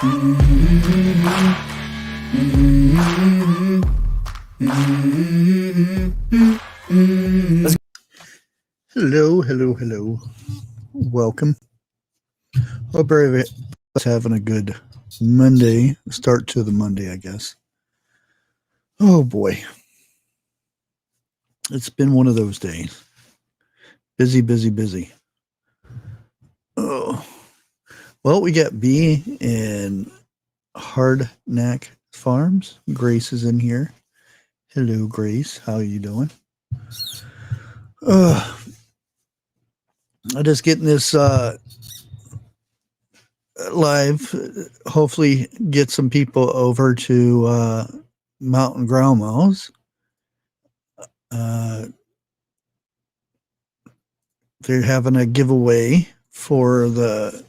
Hello. Welcome. Hope everybody's having a good Monday. Start to the Monday, I guess. Oh boy. It's been one of those days. Busy. Oh. Well, we got B and Hardknack Farms. Grace is in here. Hello, Grace. How are you doing? I'm just getting this live. Hopefully, get some people over to Mountain Grandma's. They're having a giveaway for the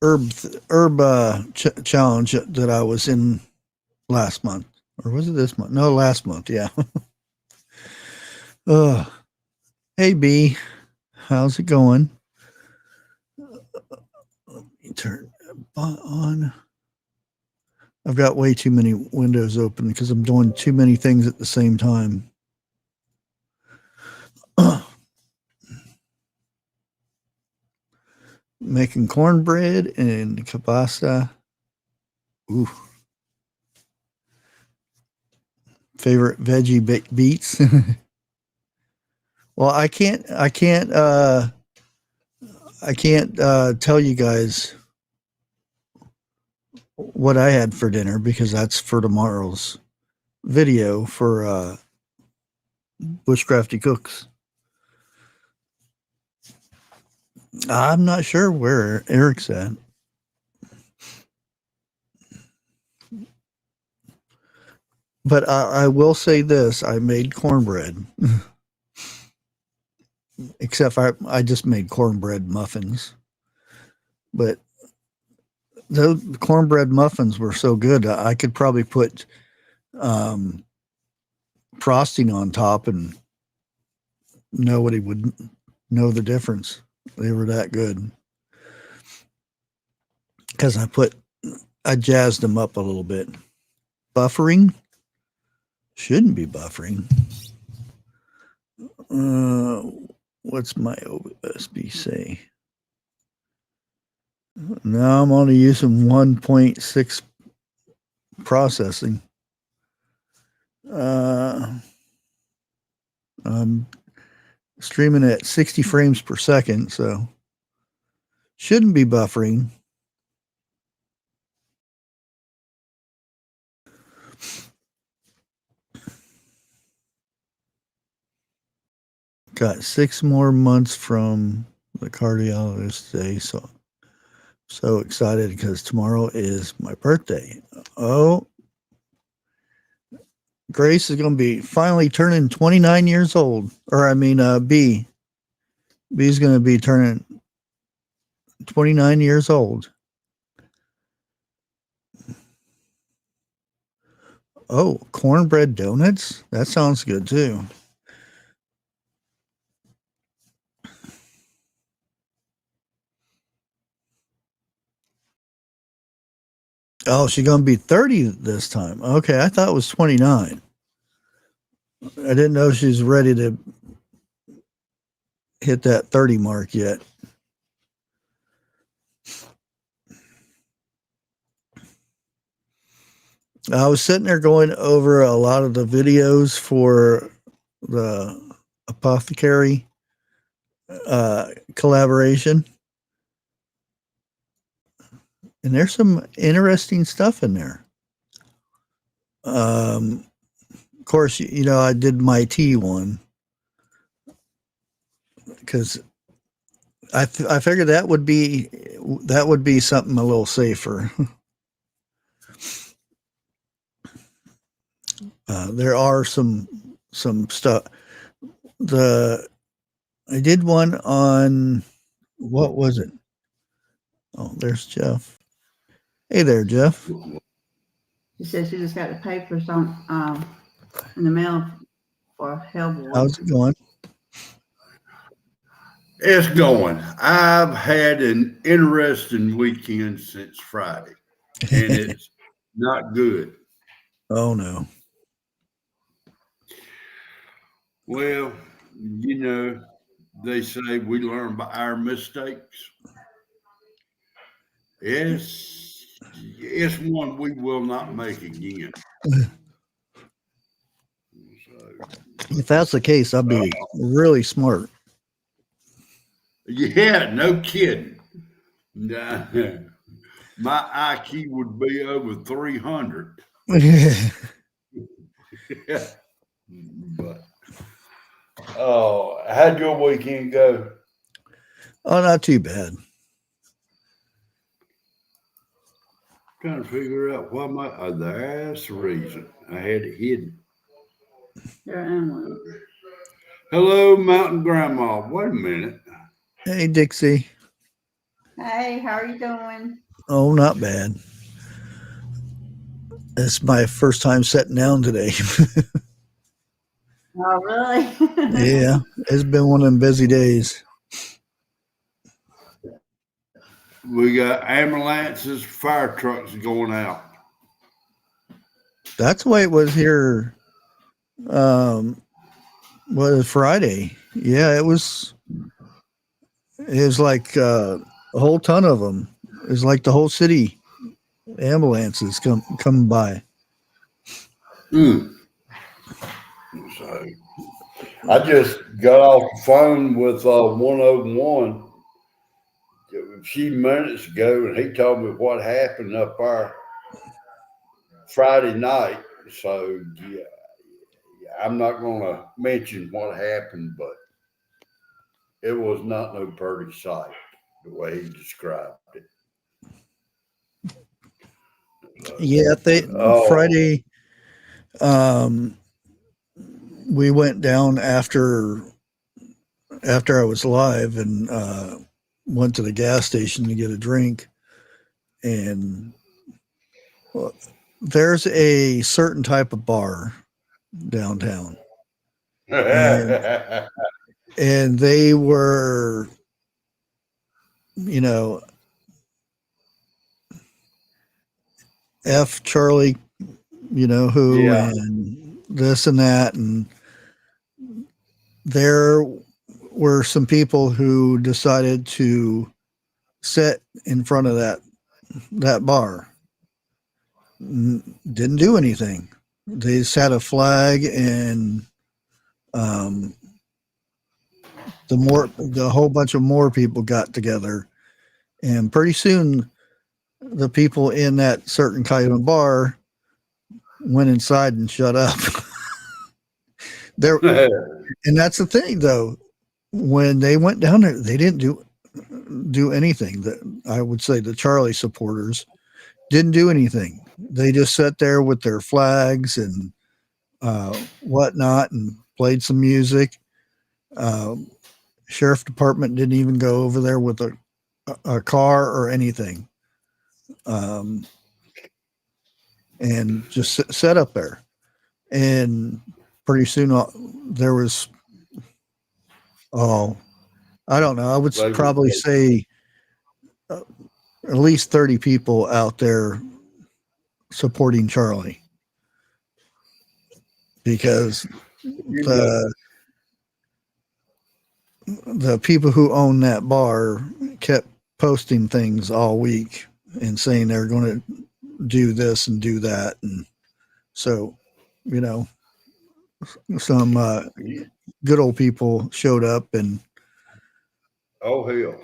herb challenge that I was in last month, or was it this month? No, last month. Yeah. Hey B, how's it going? Let me turn on. I've got way too many windows open because I'm doing too many things at the same time. Making cornbread and kielbasa. Ooh. Favorite veggie beets. Well, I can't tell you guys what I had for dinner because that's for tomorrow's video for Bushcrafty Cooks. I'm not sure where Eric's at. But I will say this, I made cornbread. Except I just made cornbread muffins. But those cornbread muffins were so good, I could probably put frosting on top and nobody would know the difference. They were that good. Because I jazzed them up a little bit. Buffering? Shouldn't be buffering. What's my OSB say? Now I'm only using 1.6 processing. I'm streaming at 60 frames per second, so shouldn't be buffering. Got 6 more months from the cardiologist today, so excited because tomorrow is my birthday. Oh, Grace is going to be finally turning 29 years old. Or I mean, B. B's going to be turning 29 years old. Oh, cornbread donuts? That sounds good too. Oh, she's going to be 30 this time. Okay, I thought it was 29. I didn't know she's ready to hit that 30 mark yet. I was sitting there going over a lot of the videos for the Apothecary collaboration. And there's some interesting stuff in there. Of course, I did my tea one because I figured that would be something a little safer. There are some stuff. I did one on, what was it? Oh, there's Jeff. Hey there, Jeff. She said she just got the papers on in the mail for Hellboy. How's it going? It's going. I've had an interesting weekend since Friday, and it's not good. Oh no. Well, you know, they say we learn by our mistakes. It's one we will not make again. So, If that's the case, I'd be really smart. yeah, no kidding. Nah, my IQ would be over 300. But oh, how'd your weekend go? Oh, not too bad. Trying to figure out why my that's the reason I had it hidden. There are animals. Hello, Mountain Grandma. Wait a minute. Hey, Dixie. Hey, how are you doing? Oh, not bad. It's my first time sitting down today. Oh, really? Yeah, it's been one of them busy days. We got ambulances, fire trucks going out. That's the way it was here. Um, was Friday. Yeah, it was. It was like a whole ton of them. It was like the whole city ambulances coming by. Mm. So I just got off the phone with 101 a few minutes ago, and he told me what happened up there Friday night. So yeah, I'm not going to mention what happened, but it was not no pretty sight the way he described it. Yeah, Oh, Friday. Um, we went down after I was live and went to the gas station to get a drink. And there's a certain type of bar downtown, and they were, you know, F Charlie, you know who, yeah. and this and that, and there were some people who decided to sit in front of that bar. Didn't do anything. They just had a flag, and um, the whole bunch of more people got together, and pretty soon the people in that certain kind of bar went inside and shut up. There, and that's the thing, though. When they went down there, they didn't do anything. That I would say the Charlie supporters didn't do anything. They just sat there with their flags and whatnot, and played some music. Um, Sheriff department didn't even go over there with a car or anything, um, and just sat up there. And pretty soon there was, oh, I don't know. I would probably say at least 30 people out there supporting Charlie, because the people who own that bar kept posting things all week and saying they're going to do this and do that. And so, you know, some good old people showed up and, Oh hell,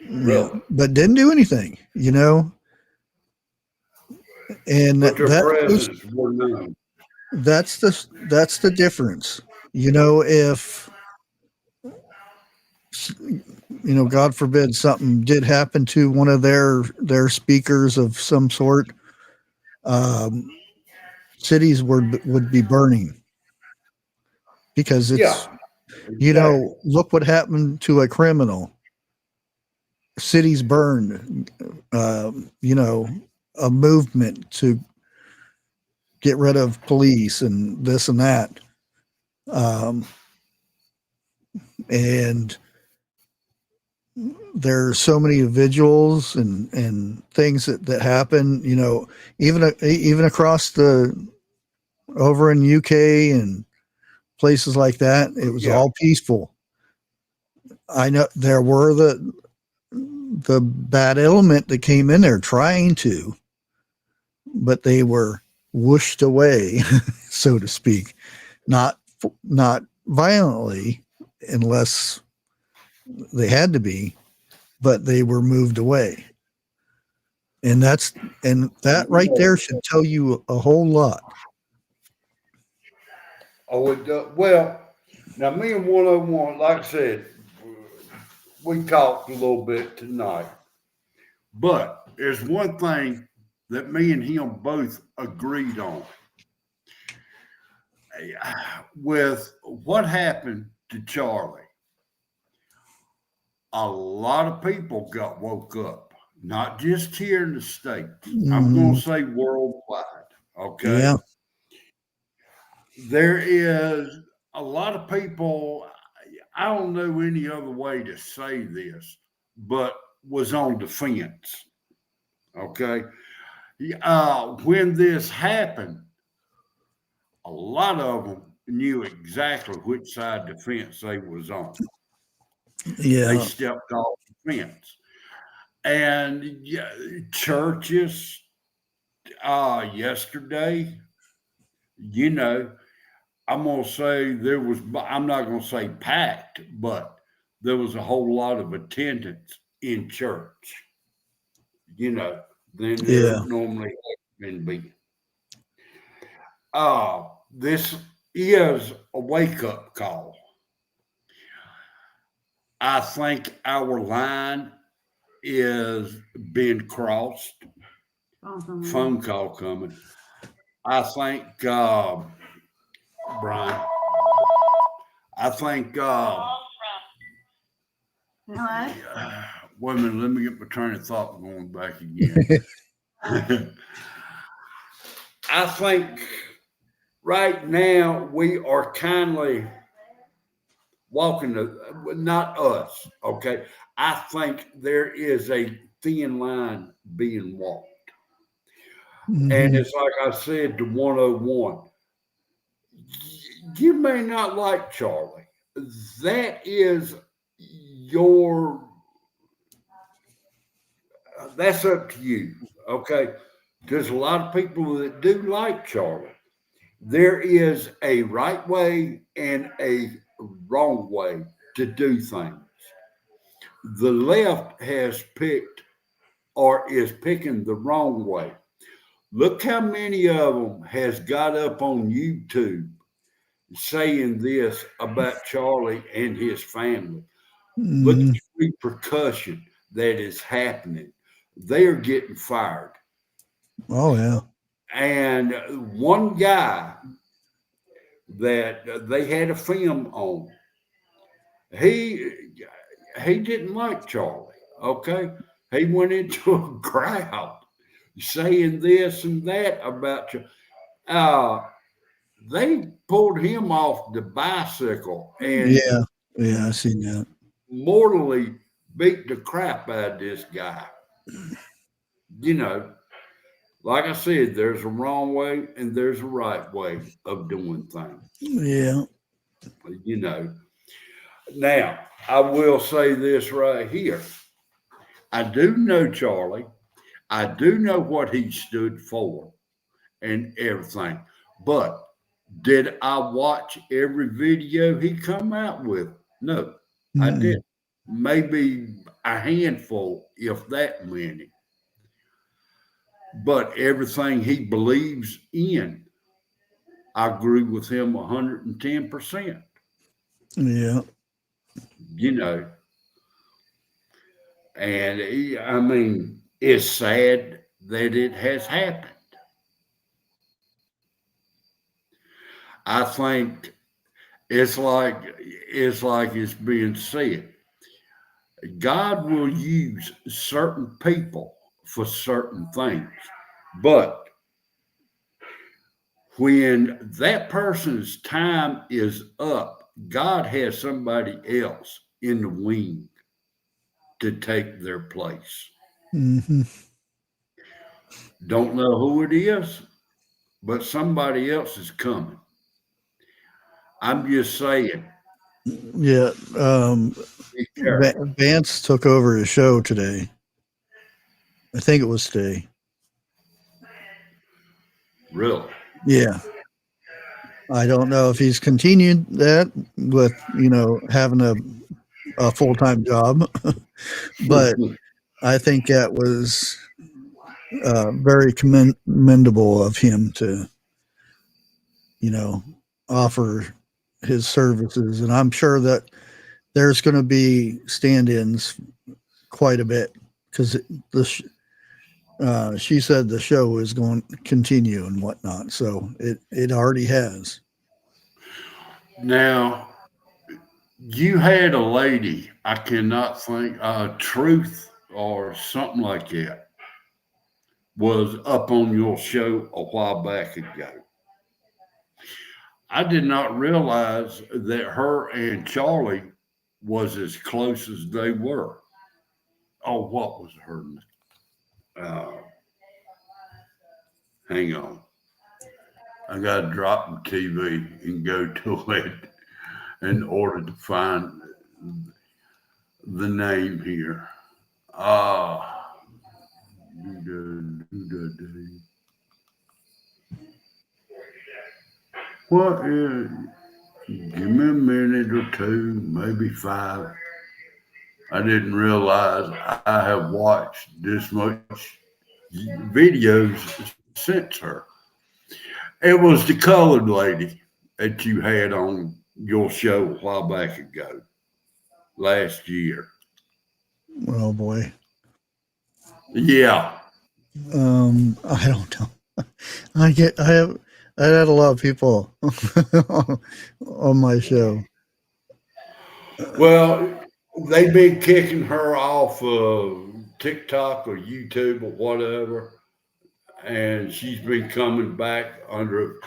really, but didn't do anything, you know. And but their presence were known. that's the difference, you know. If, you know, God forbid something did happen to one of their speakers of some sort, um, cities would be burning, because it's, exactly. you know, look what happened to a criminal. Cities burned. You know, a movement to get rid of police and this and that. Um, and there are so many vigils and things that happen, you know, even across over in UK and places like that, it was all peaceful. I know there were the bad element that came in there trying to, but they were whooshed away, so to speak, not violently unless they had to be, but they were moved away. And that right there should tell you a whole lot. Oh, it does. Well, now me and 101, like I said, we talked a little bit tonight, but there's one thing that me and him both agreed on. With what happened to Charlie, a lot of people got woke up, not just here in the States. I'm going to say worldwide. Okay. Yeah. There is a lot of people, I don't know any other way to say this, but was on defense. Okay. When this happened, a lot of them knew exactly which side of the fence they was on. Yeah. They stepped off the fence. And churches yesterday, you know, I'm going to say I'm not going to say packed, but there was a whole lot of attendance in church, you know, than there normally has been. This is a wake-up call. I think our line is being crossed. Phone call coming. I think, Brian, I think, wait a minute, let me get my train of thought going back again. I think right now we are kindly walking not us, okay? I think there is a thin line being walked. Mm-hmm. And it's like I said to 101, you may not like Charlie. That is that's up to you, okay? There's a lot of people that do like Charlie. There is a right way and a wrong way to do things. The left has picked or is picking the wrong way. Look how many of them has got up on YouTube saying this about Charlie and his family. Mm-hmm. Look at the repercussion that is happening. They are getting fired. Oh, yeah. And one guy that they had a film on, he didn't like Charlie, okay? He went into a crowd saying this and that about you. They pulled him off the bicycle and I seen that. Mortally beat the crap out of this guy. You know, like I said, there's a wrong way and there's a right way of doing things. Yeah. You know, now I will say this right here. I do know Charlie. I do know what he stood for and everything, but did I watch every video he come out with? No, I didn't. Maybe a handful, if that many. But everything he believes in, I agree with him 110%. Yeah. You know, and I mean, it's sad that it has happened. I think it's like it's being said. God will use certain people for certain things, but when that person's time is up, God has somebody else in the wing. to take their place. Hmm. Don't know who it is, but somebody else is coming. I'm just saying. Yeah. Be careful. Vance took over his show today. I think it was today. Really. Yeah. I don't know if he's continued that with, having a full-time job, but I think that was very commendable of him to, offer his services. And I'm sure that there's going to be stand-ins quite a bit because she said the show is going to continue and whatnot. So it already has. Now, you had a lady, I cannot think, Truth or something like that, was up on your show a while back ago. I did not realize that her and Charlie was as close as they were. Oh, what was her name? Hang on. I got to drop the TV and go to it in order to find the name here. What is? Give me a minute or two, maybe 5. I didn't realize I have watched this much videos since her. It was the colored lady that you had on your show a while back ago, last year. Oh boy. Yeah. I don't know. I had a lot of people on my show. Well, they've been kicking her off of TikTok or YouTube or whatever, and she's been coming back under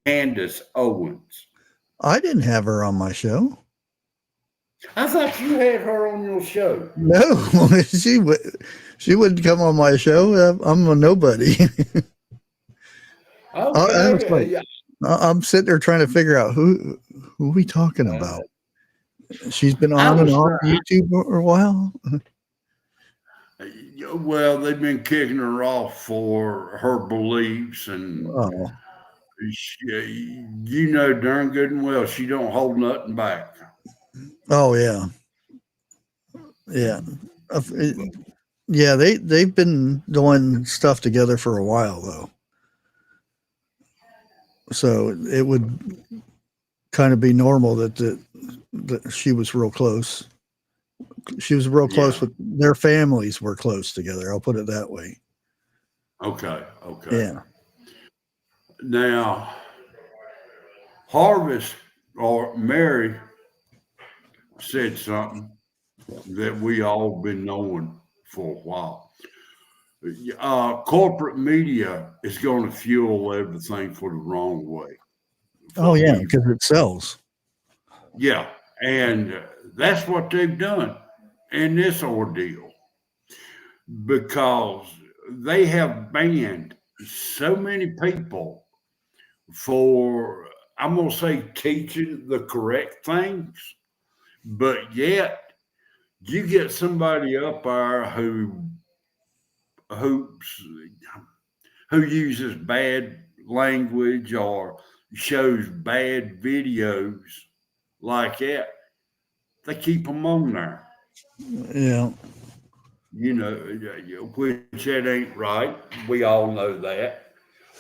Candace Owens. I didn't have her on my show. I thought you had her on your show. No, she wouldn't come on my show. I'm a nobody. Okay. I'm sitting there trying to figure out who are we talking about. She's been on and off YouTube for a while. Well, they've been kicking her off for her beliefs, and you know darn good and well she don't hold nothing back. Oh yeah, yeah, yeah. They've been doing stuff together for a while though, so it would kind of be normal that she was real close. She was real close with their families were close together. I'll put it that way. Okay. Yeah. Now, Harvest or Mary said something that we all been knowing for a while. Corporate media is going to fuel everything for the wrong way. Oh yeah, because it sells. Yeah, and that's what they've done in this ordeal, because they have banned so many people for, I'm going to say, teaching the correct things, but yet you get somebody up there who uses bad language or shows bad videos like that, they keep them on there. Yeah. You know, which that ain't right. We all know that.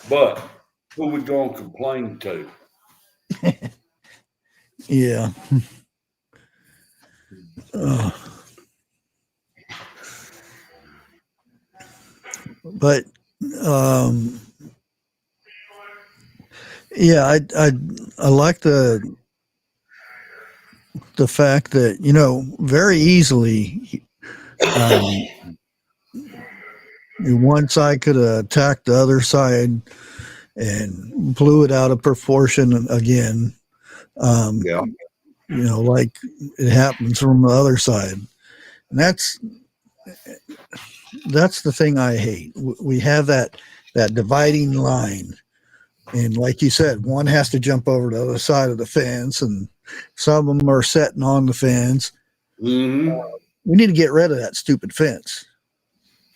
But who we going to complain to? Yeah. But yeah, I like the fact that, very easily one side could attack the other side and blew it out of proportion again. Like it happens from the other side. And that's the thing I hate. We have that dividing line, and like you said, one has to jump over to the other side of the fence, and some of them are sitting on the fence. Mm-hmm. We need to get rid of that stupid fence.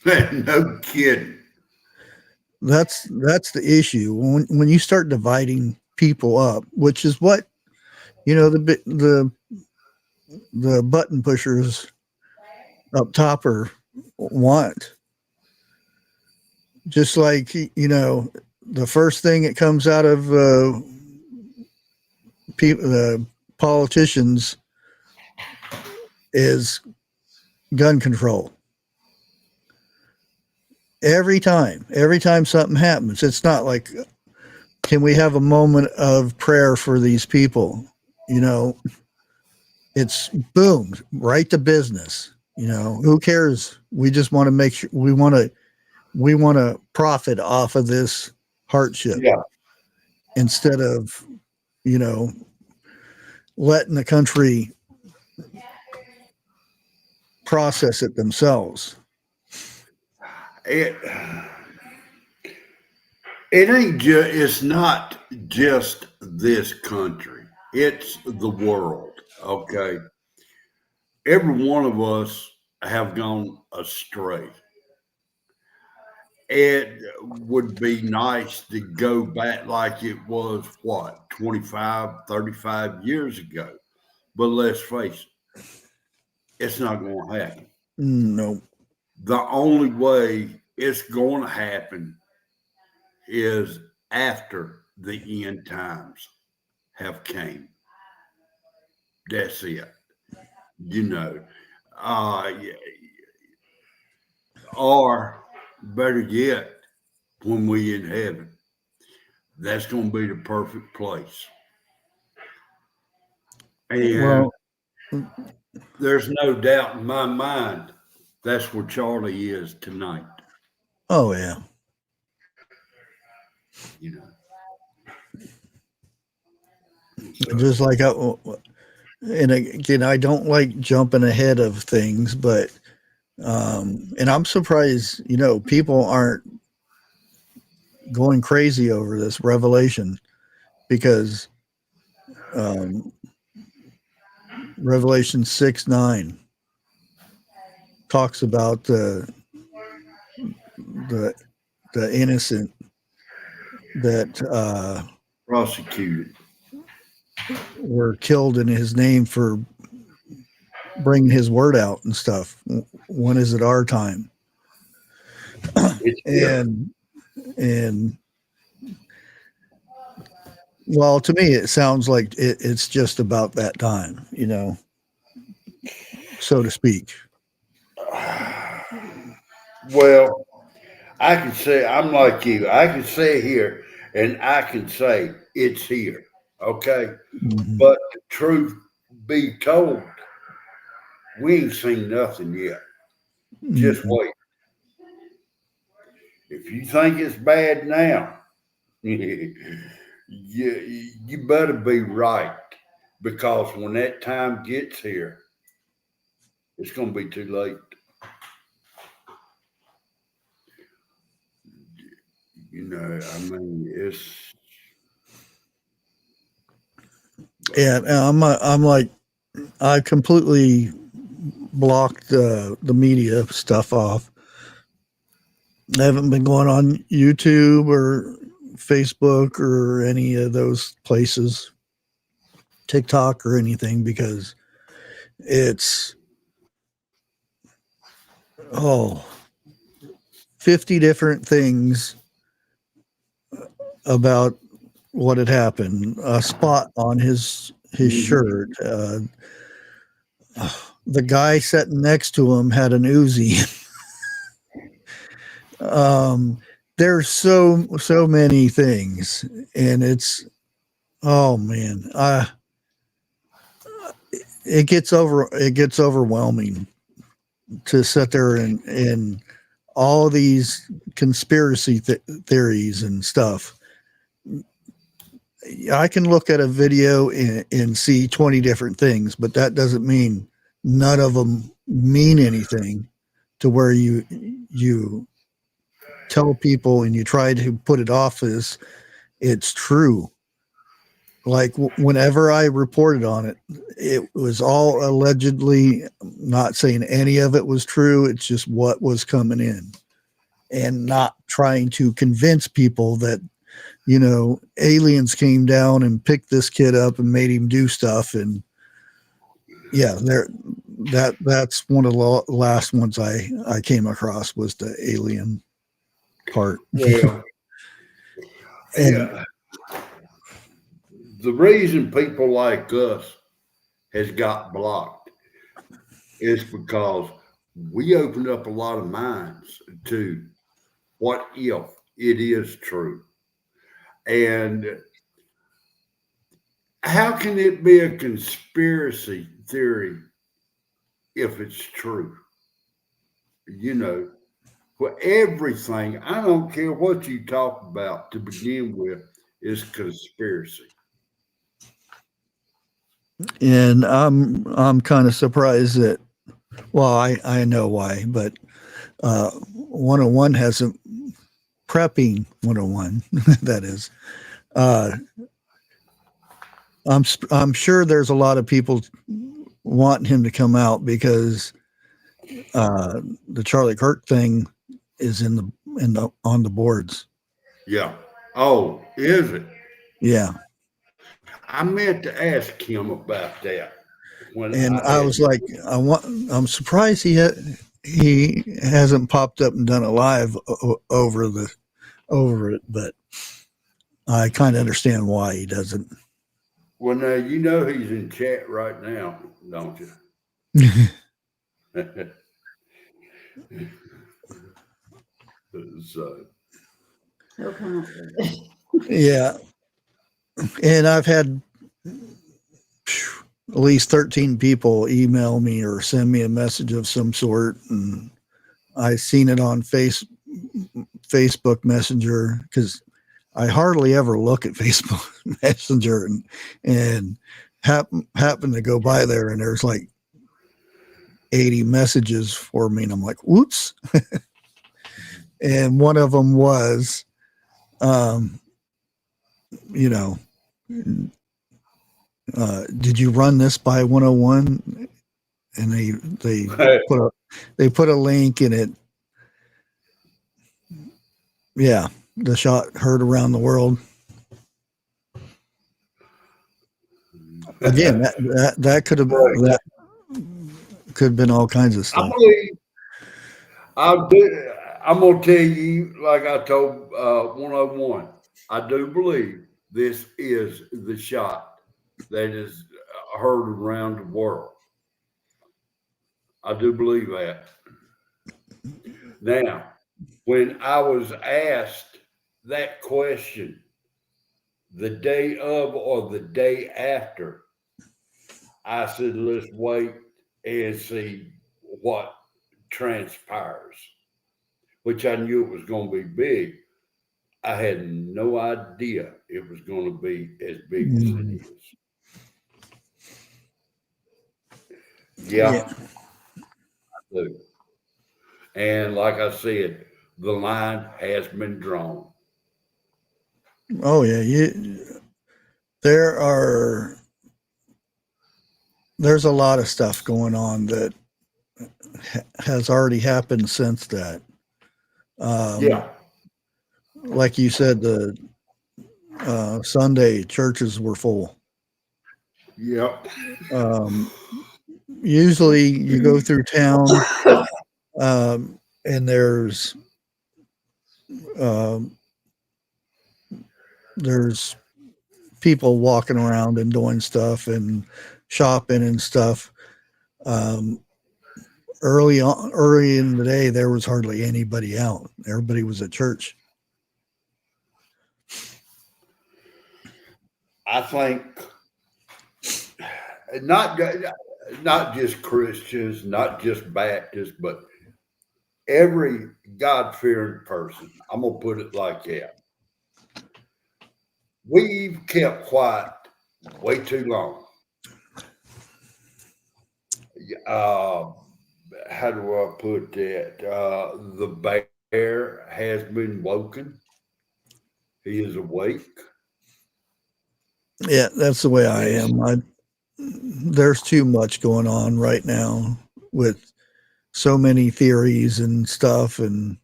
No kidding. That's the issue. When you start dividing people up, which is what the button pushers up top want. Just like the first thing that comes out of politicians is gun control. Every time something happens, it's not like, can we have a moment of prayer for these people? It's boom, right to business. Who cares? We just want to make sure we want to profit off of this hardship. Yeah. Instead of, letting the country process it themselves. It ain't just, it's not just this country, it's the world. Okay, every one of us have gone astray. It would be nice to go back like it was 25, 35 years ago, but let's face it, it's not going to happen. No. The only way it's going to happen is after the end times have came. That's it. Or better yet, when we in heaven, that's going to be the perfect place. And there's no doubt in my mind that's where Charlie is tonight. Oh yeah. Just like and again, I don't like jumping ahead of things, but and I'm surprised, people aren't going crazy over this revelation, because Revelation 6:9 talks about the innocent that prosecuted were killed in his name for bringing his word out and stuff. When is it our time? and well, to me, it sounds like it's just about that time, so to speak. Well, I can say, I'm like you. I can say here, and I can say it's here. Okay. Mm-hmm. But the truth be told, we ain't seen nothing yet. Just wait. If you think it's bad now, you better be right, because when that time gets here, it's going to be too late. It's. Yeah, I'm like, I completely blocked the media stuff off. I haven't been going on YouTube or Facebook or any of those places, TikTok or anything, because it's 50 different things about what had happened. A spot on his shirt. The guy sitting next to him had an Uzi. There's so many things, and it's, oh man, it gets overwhelming to sit there and all these conspiracy theories and stuff. I can look at a video and see 20 different things, but that doesn't mean none of them mean anything to where you tell people and you try to put it off as it's true. Like whenever I reported on it, it was all allegedly, not saying any of it was true. It's just what was coming in, and not trying to convince people that, you know, aliens came down and picked this kid up and made him do stuff. And yeah, that's one of the last ones I came across was the alien part. Yeah. And Yeah. The reason people like us has got blocked is because we opened up a lot of minds to what if it is true. And how can it be a conspiracy theory if it's true? You know, for everything, I don't care what you talk about to begin with, is conspiracy. and I'm kind of surprised that, well, I know why, but 101 has a prepping 101 that is. I'm sure there's a lot of people wanting him to come out because the Charlie Kirk thing is in the on the boards. Yeah. Oh, is it? Yeah. I meant to ask him about that. When And I had was like, I'm surprised he hasn't popped up and done a live over it, but I kind of understand why he doesn't. well, now you know he's in chat right now, don't you? So, He'll come up with it. Yeah. And I've had at least 13 people email me or send me a message of some sort, and I seen it on Facebook Messenger, because I hardly ever look at Facebook Messenger, and happen to go by there, and there's like 80 messages for me, and I'm like, whoops. And one of them was, you know, did you run this by 101? And they put a link in it. Yeah, the shot heard around the world. Again, that could have been all kinds of I stuff. believe I'm gonna tell you, like I told 101, I do believe this is the shot that is heard around the world. I do believe that. Now, when I was asked that question the day of or the day after, I said, let's wait and see what transpires, which I knew it was going to be big. I had no idea it was going to be as big as it is. Yeah, I do. And like I said, the line has been drawn. Oh yeah, there's a lot of stuff going on that has already happened since that. Yeah. Like you said, the Sunday churches were full. Yep. Usually you go through town, and there's people walking around and doing stuff and shopping and stuff. Early in the day, there was hardly anybody out. Everybody was at church. I think not just Christians, not just Baptists, but every God-fearing person. I'm gonna put it like that. We've kept quiet way too long. how do I put that? The bear has been woken. He is awake. Yeah, that's the way I am. There's too much going on right now with so many theories and stuff, and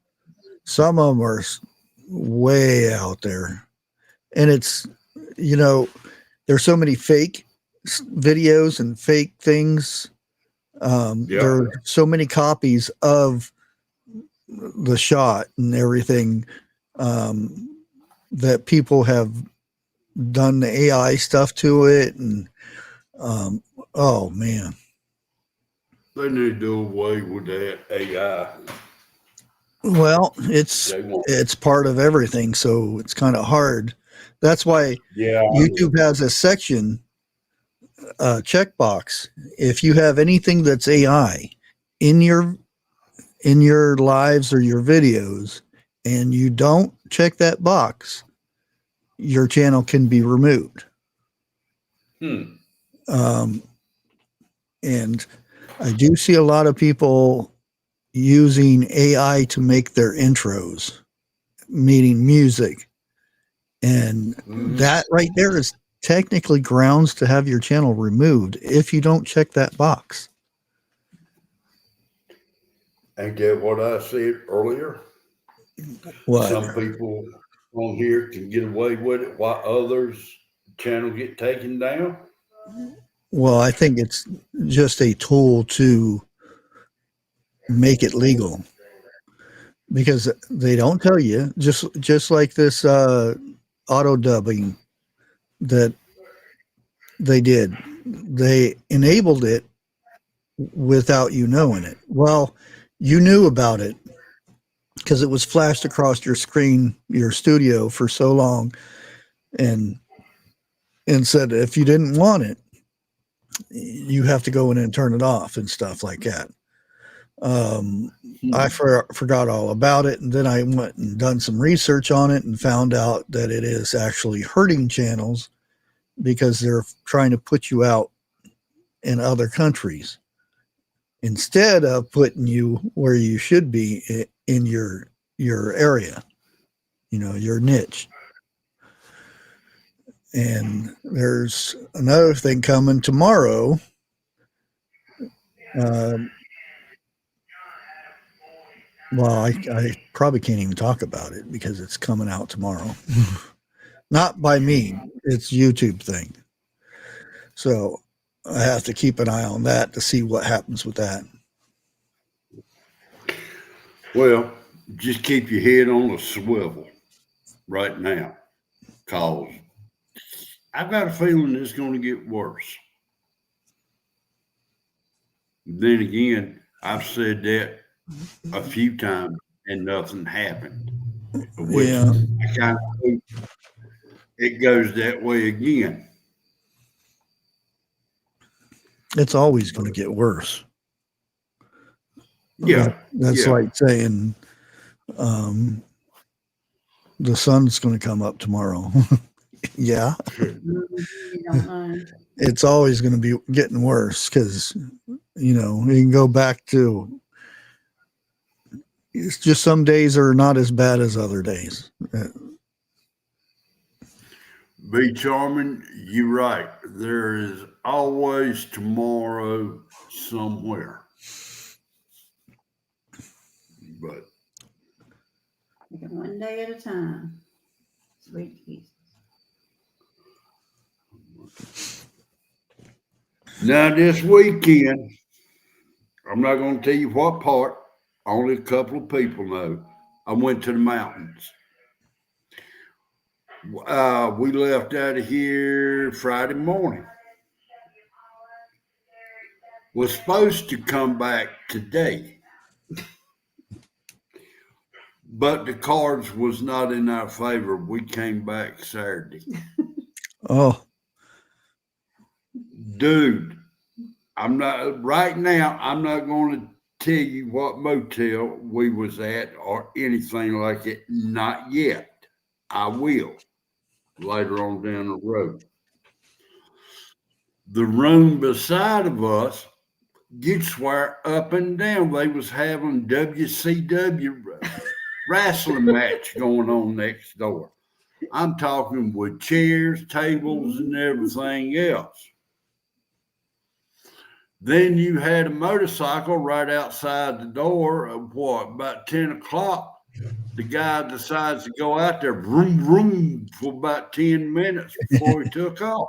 some of them are way out there. And it's, you know, there's so many fake videos and fake things. There are so many copies of the shot and everything that people have done the AI stuff to it. And oh, man. They need to do away with that AI. Well, it's part of everything, so it's kind of hard. That's why YouTube has a section, checkbox. If you have anything that's AI in your lives or your videos, and you don't check that box, your channel can be removed. And I do see a lot of people using AI to make their intros, meaning music. And that right there is technically grounds to have your channel removed if you don't check that box. And get what I said earlier? What? Some people on here can get away with it while others' channel get taken down. Well, I think it's just a tool to make it legal, because they don't tell you, just like this auto dubbing that they did. They enabled it without you knowing it. Well, you knew about it because it was flashed across your screen, your studio, for so long, and said if you didn't want it, you have to go in and turn it off and stuff like that. I forgot all about it, and then I went and done some research on it and found out that it is actually hurting channels because they're trying to put you out in other countries instead of putting you where you should be in your area, your niche. And there's another thing coming tomorrow. Well, I probably can't even talk about it because it's coming out tomorrow. Not by me. It's YouTube thing. So I have to keep an eye on that to see what happens with that. Well, just keep your head on a swivel right now, because I've got a feeling it's going to get worse. Then again, I've said that a few times and nothing happened. Which I kind of hope it goes that way again. It's always going to get worse. Yeah. That's like saying the sun's going to come up tomorrow. Yeah. It's always going to be getting worse because, you can go back to, it's just some days are not as bad as other days. Be Charming, you're right. There is always tomorrow somewhere. But one day at a time. Sweet Jesus. Now this weekend, I'm not going to tell you what part, only a couple of people know. I went to the mountains. We left out of here Friday morning. Was supposed to come back today, but the cards was not in our favor. We came back Saturday. Oh, dude, I'm not right now. I'm not going to tell you what motel we was at or anything like it. Not yet. I will later on down the road. The room beside of us you'd swear up and down they was having WCW wrestling match going on next door. I'm talking with chairs, tables, and everything else. Then you had a motorcycle right outside the door of about 10 o'clock. The guy decides to go out there, vroom, vroom, for about 10 minutes before he took off.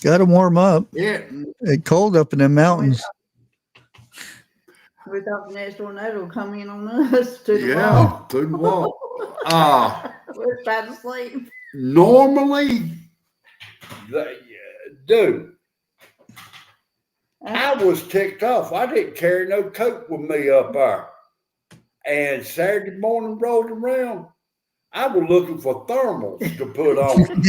Got to warm up. Yeah. It's cold up in the mountains. We thought the next tornado would come in on us to the Yeah, wall. through the wall. We're trying to sleep. Normally, dude, I was ticked off. I didn't carry no coat with me up there. And Saturday morning rolled around, I was looking for thermals to put on.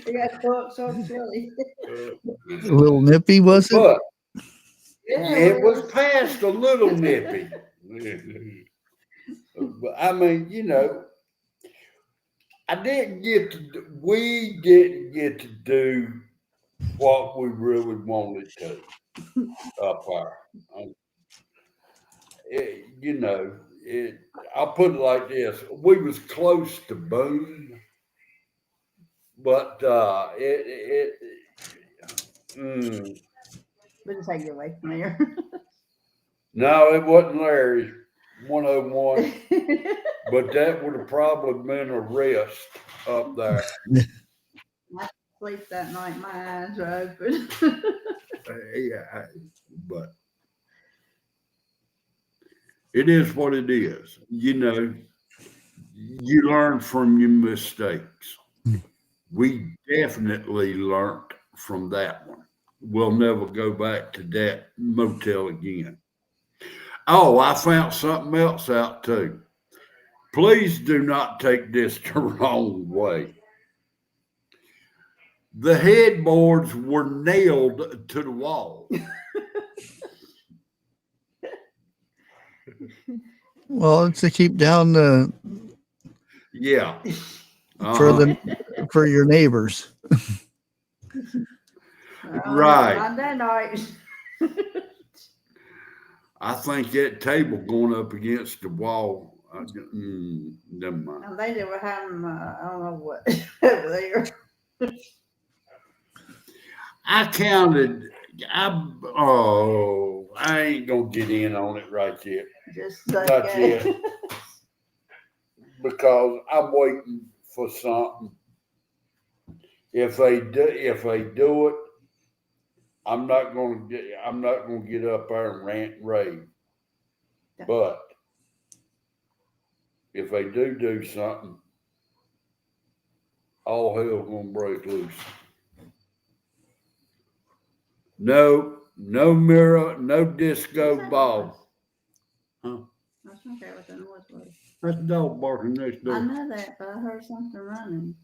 We got so chilly. A little nippy, was it? But Yeah, it was past a little nippy. But I mean, you know, we didn't get to do what we really wanted to up there. I'll put it like this: we was close to boom, but we just take it away from there. no, it wasn't Larry's 101, but that would have probably been a rest up there. Sleep that night, my eyes are open. Yeah, but it is what it is. You know, you learn from your mistakes. We definitely learned from that one. We'll never go back to that motel again. Oh, I found something else out too. Please do not take this the wrong way. The headboards were nailed to the wall. Well, it's to keep down the Yeah. for your neighbors. Right. On that night. I think that table going up against the wall. Never mind. And they were having, I don't know what, over there. I counted. I ain't gonna get in on it right yet. Just Not okay. yet. Because I'm waiting for something. If they do it, I'm not gonna get up there and rant and rave. But if they do something, all hell gonna break loose. No mirror, no disco ball. Huh? I was trying to figure out what that noise was. That's a dog barking next I door. know that, but I heard something running.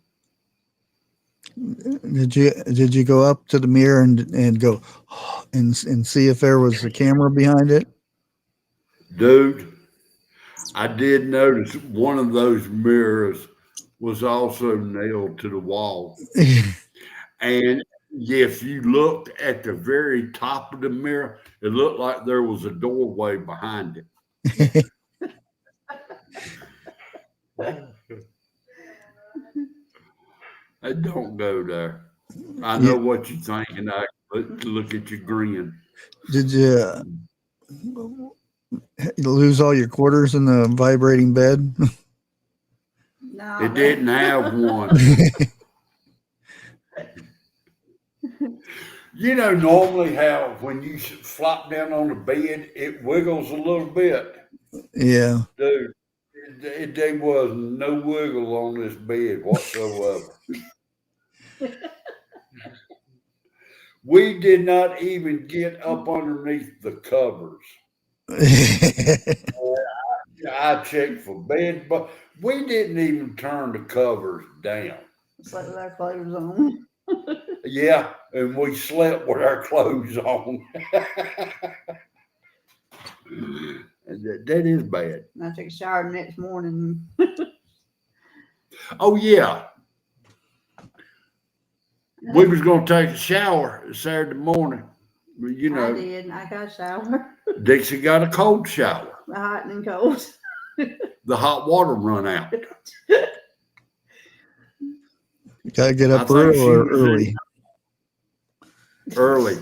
Did you go up to the mirror and go and see if there was a camera behind it? Dude, I did notice one of those mirrors was also nailed to the wall. And if you looked at the very top of the mirror, it looked like there was a doorway behind it. I don't go there. I know what you're thinking. I look at your grin. Did you lose all your quarters in the vibrating bed? No. It didn't have one. You know, normally how when you flop down on the bed, it wiggles a little bit. Yeah. Dude, there was no wiggle on this bed whatsoever. We did not even get up underneath the covers. I checked for bed, but we didn't even turn the covers down. It's like with our clothes on. Yeah, and we slept with our clothes on. That is bad. And I took a shower the next morning. Oh, yeah. We was gonna take a shower Saturday morning. But, you I know, did. I got a shower, Dixie got a cold shower. hot and cold. The hot water run out. You gotta get I up think she was early. Early.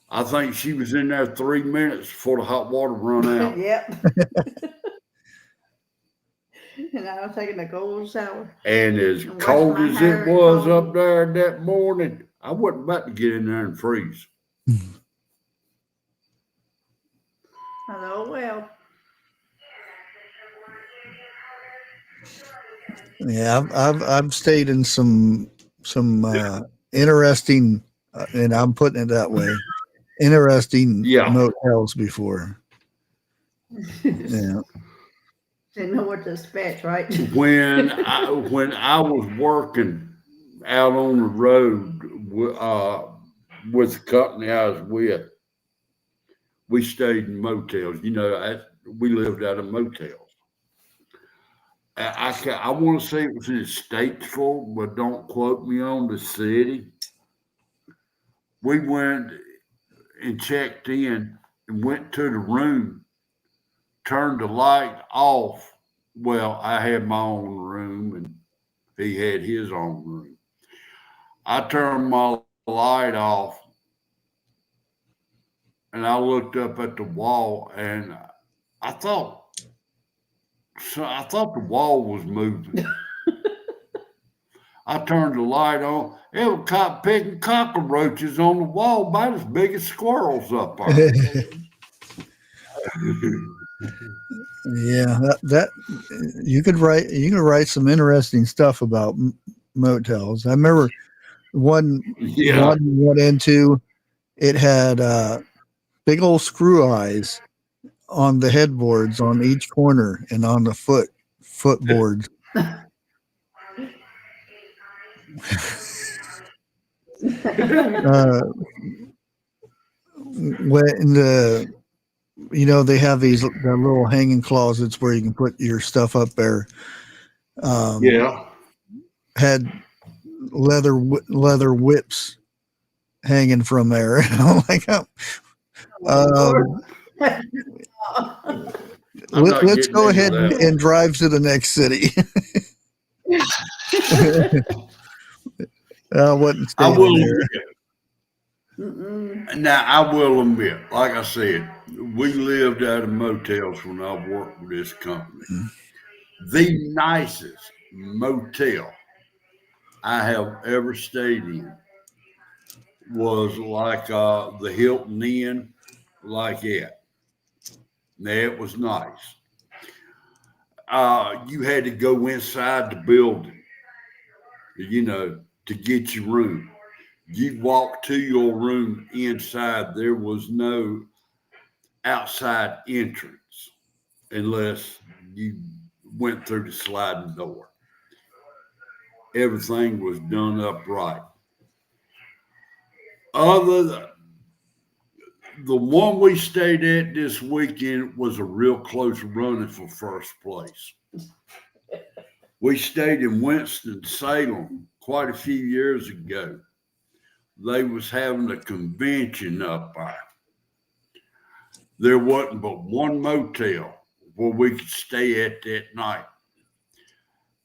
I think she was in there 3 minutes before the hot water run out. Yep. And I was taking a cold shower. And as And wash cold my as hair it was and up there that morning, I wasn't about to get in there and freeze. Oh well. Yeah, I've stayed in some interesting, and I'm putting it that way, interesting Yeah. motels before. Yeah. Didn't know what to expect, right? When I was working out on the road with the company I was with, we stayed in motels. You know, we lived out of motels. I want to say it was in Statesville, but don't quote me on the city. We went and checked in and went to the room, turned the light off. Well, I had my own room and he had his own room. I turned my light off and I looked up at the wall and I thought the wall was moving. I turned the light on. It was caught picking cockroaches on the wall about as big as squirrels up there. Yeah, that you could write some interesting stuff about motels. I remember one went into, it had big old screw eyes on the headboards on each corner and on the footboards. When they have the little hanging closets where you can put your stuff up there. Had leather whips hanging from there. I'm like, let's go ahead and drive to the next city. I wouldn't stay there. Now, I will admit, like I said, we lived out of motels when I worked with this company. The nicest motel I have ever stayed in was like the Hilton Inn, like that. Now, it was nice. You had to go inside the building, to get your room. You walk to your room inside. There was no outside entrance unless you went through the sliding door. Everything was done up right. The one we stayed at this weekend was a real close running for first place. We stayed in Winston-Salem quite a few years ago. They was having a convention up there. There wasn't but one motel where we could stay at that night.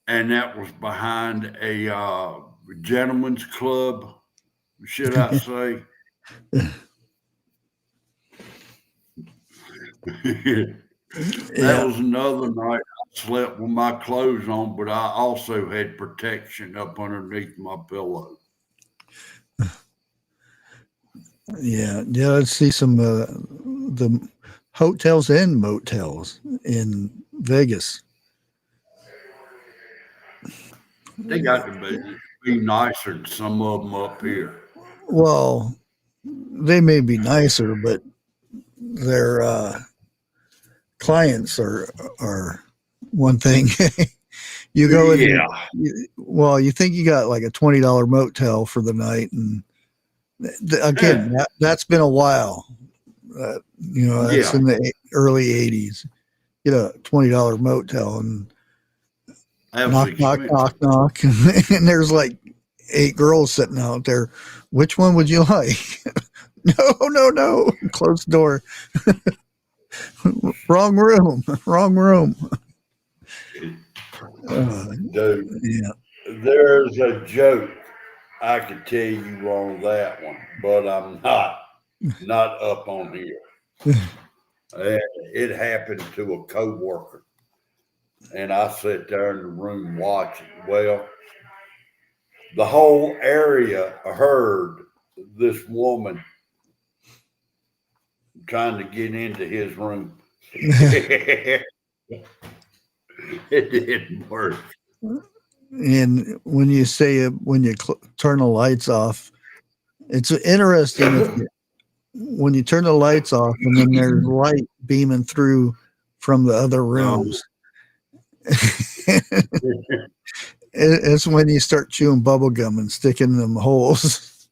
And that was behind a gentleman's club, should I say. That was another night I slept with my clothes on, but I also had protection up underneath my pillow. Yeah. Let's see some the hotels and motels in Vegas. They got to be nicer than some of them up here. Well, they may be nicer, but their clients are one thing. You go in, you think you got like a $20 motel for the night, and again, that's been a while. That's in the early '80s. Get a $20 motel and knock, and there's like 8 girls sitting out there. Which one would you like? No. Close the door. Wrong room. Dude, Yeah. there's a joke I could tell you on that one, but I'm not up on here. And it happened to a coworker, and I sat there in the room watching. Well, the whole area heard this woman trying to get into his room. It didn't work. And when you say when you turn the lights off, it's interesting when you turn the lights off and then there's light beaming through from the other rooms. It's when you start chewing bubble gum and sticking them holes.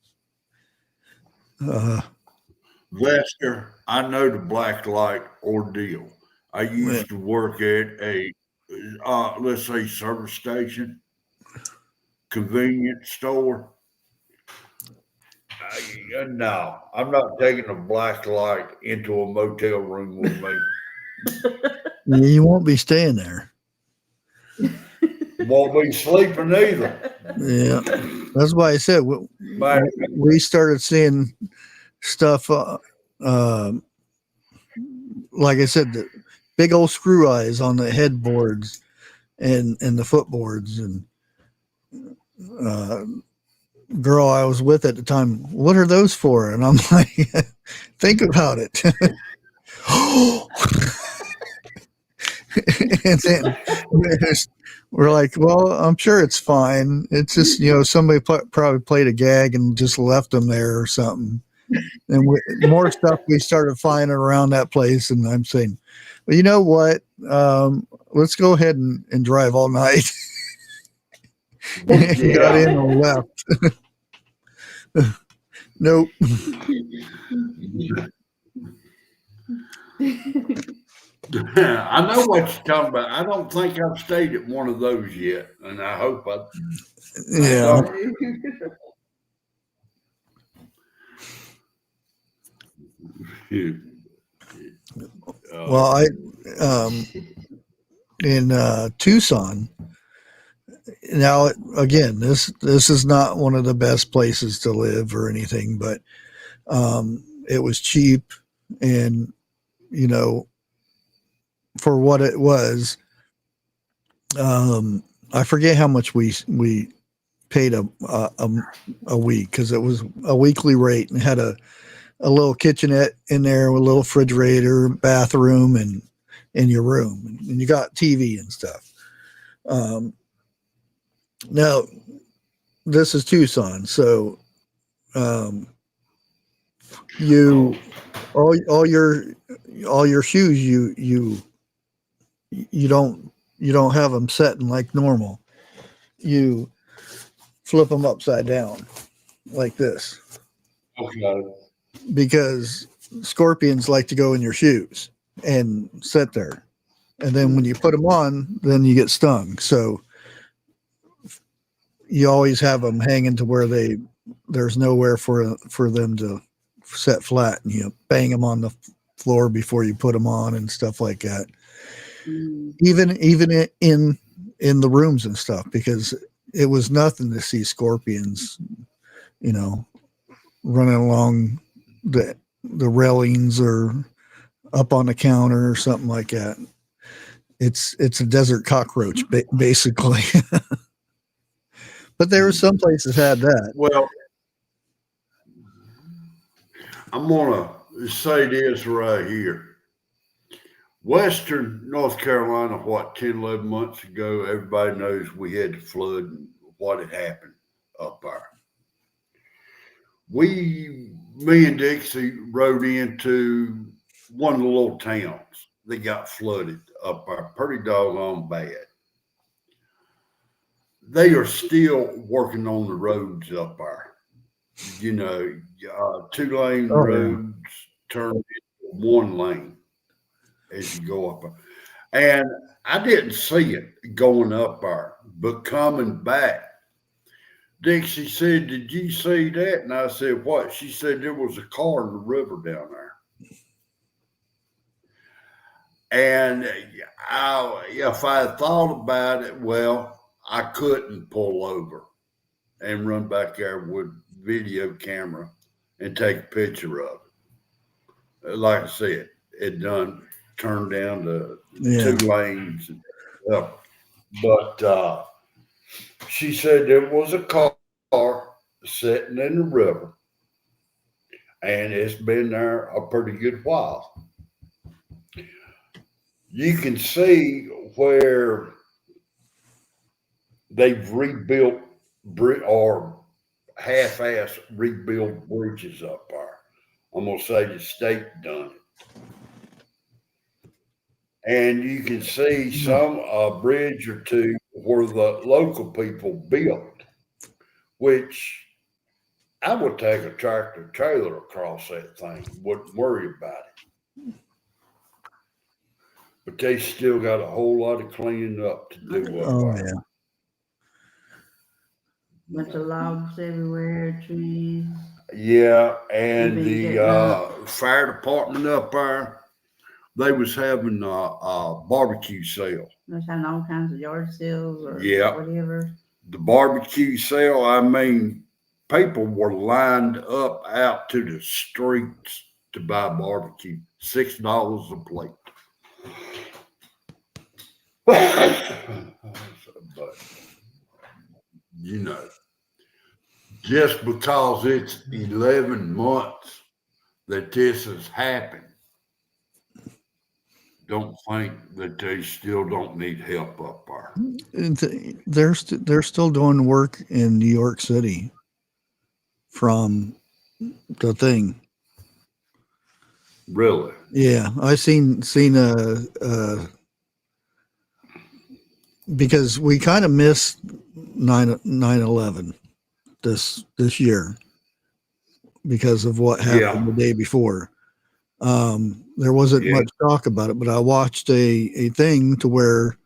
Lester, I know the black light ordeal. I used to work at a, let's say, service station, convenience store. No, I'm not taking a black light into a motel room with me. You won't be staying there. Won't be sleeping either. Yeah, that's why I said we started seeing stuff. Like I said, the big old screw eyes on the headboards and the footboards. And girl I was with at the time, what are those for? And I'm like, think about it. And then we're like, well, I'm sure it's fine. It's just, somebody probably played a gag and just left them there or something. And more stuff we started finding around that place. And I'm saying, well, you know what? Let's go ahead and drive all night. And got in and left. Nope. I know what you're talking about. I don't think I've stayed at one of those yet, and I hope I. Yeah. Well, in Tucson. Now, again, this is not one of the best places to live or anything, but it was cheap, and for what it was, I forget how much we paid a week, because it was a weekly rate and had a little kitchenette in there with a little refrigerator, bathroom, and in your room, and you got TV and stuff. Now, this is Tucson, so you all your shoes you don't have them setting like normal. You flip them upside down like this. Okay. Because scorpions like to go in your shoes and sit there, and then when you put them on, then you get stung. So you always have them hanging to where there's nowhere for them to set flat, and you bang them on the floor before you put them on and stuff like that. Even in the rooms and stuff, because it was nothing to see scorpions, running along the railings or up on the counter or something like that. It's a desert cockroach, basically. But there were some places had that. Well, I'm gonna say this right here. Western North Carolina, 10, 11 months ago, everybody knows we had the flood and what had happened up there. Me and Dixie rode into one of the little towns that got flooded up there, pretty doggone bad. They are still working on the roads up there. 2-lane roads turn into 1 lane as you go up there. And I didn't see it going up there, but coming back, Dixie said, "Did you see that?" And I said, "What?" She said, "There was a car in the river down there." And if I had thought about it, well, I couldn't pull over and run back there with video camera and take a picture of it. Like I said, it done turned down to Yeah. 2 lanes and stuff. But she said there was a car sitting in the river, and it's been there a pretty good while. You can see where they've rebuilt or half-ass rebuilt bridges up there. I'm gonna say the state done it, and you can see some bridge or two where the local people built, which I would take a tractor trailer across that thing, wouldn't worry about it. But they still got a whole lot of cleaning up to do. Oh yeah. Bunch of logs everywhere, trees. Yeah, and Maybe the get fire department up there, they was having a barbecue sale. There's having all kinds of yard sales or Yeah. whatever. The barbecue sale, I mean, people were lined up out to the streets to buy barbecue. $6 a plate. But, you know, just because it's 11 months that this has happened, don't think that they still don't need help up there. They're still doing work in New York City from the thing. Really? Yeah, I seen because we kind of missed 9/11 this year because of what happened the day before. There wasn't much talk about it, but I watched a thing to where,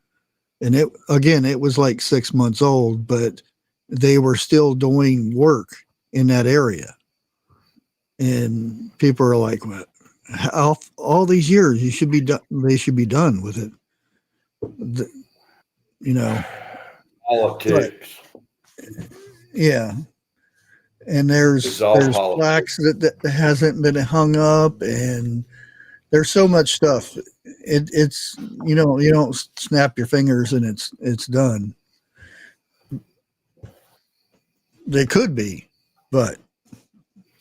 and it was like 6 months old, but they were still doing work in that area. And people are like, "What? How, all these years they should be done with it." Politics. Yeah. And there's plaques that hasn't been hung up, and there's so much stuff. It's you don't snap your fingers and it's done. They could be, but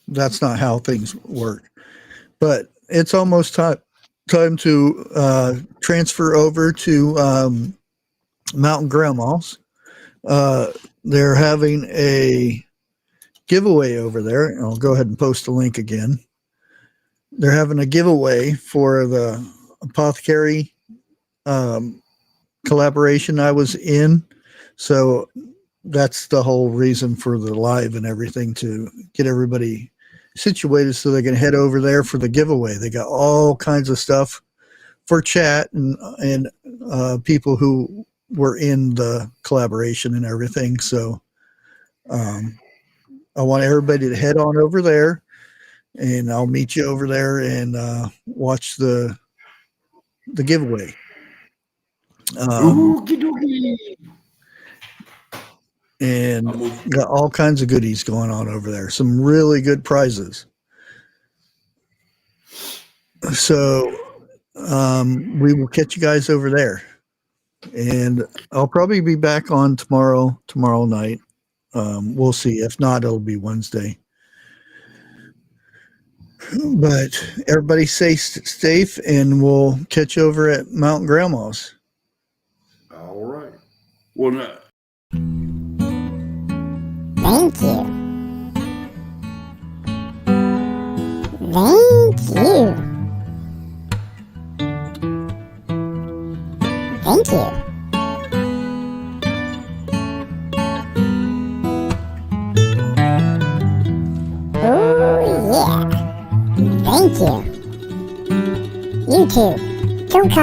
that's not how things work. But it's almost time to transfer over to Mountain Grandma's. They're having a giveaway over there. I'll go ahead and post a link again. They're having a giveaway for the Apothecary collaboration I was in. So that's the whole reason for the live and everything, to get everybody situated so they can head over there for the giveaway. They got all kinds of stuff for chat and people who were in the collaboration and everything. So I want everybody to head on over there, and I'll meet you over there and watch the giveaway. And got all kinds of goodies going on over there. Some really good prizes. So we will catch you guys over there. And I'll probably be back on tomorrow night. We'll see. If not, it'll be Wednesday. But everybody stay safe, and we'll catch you over at Mountain Grandma's. All right. Well, now, thank you. Thank you. Thank you. Oh, yeah. Thank you. You too. Don't come.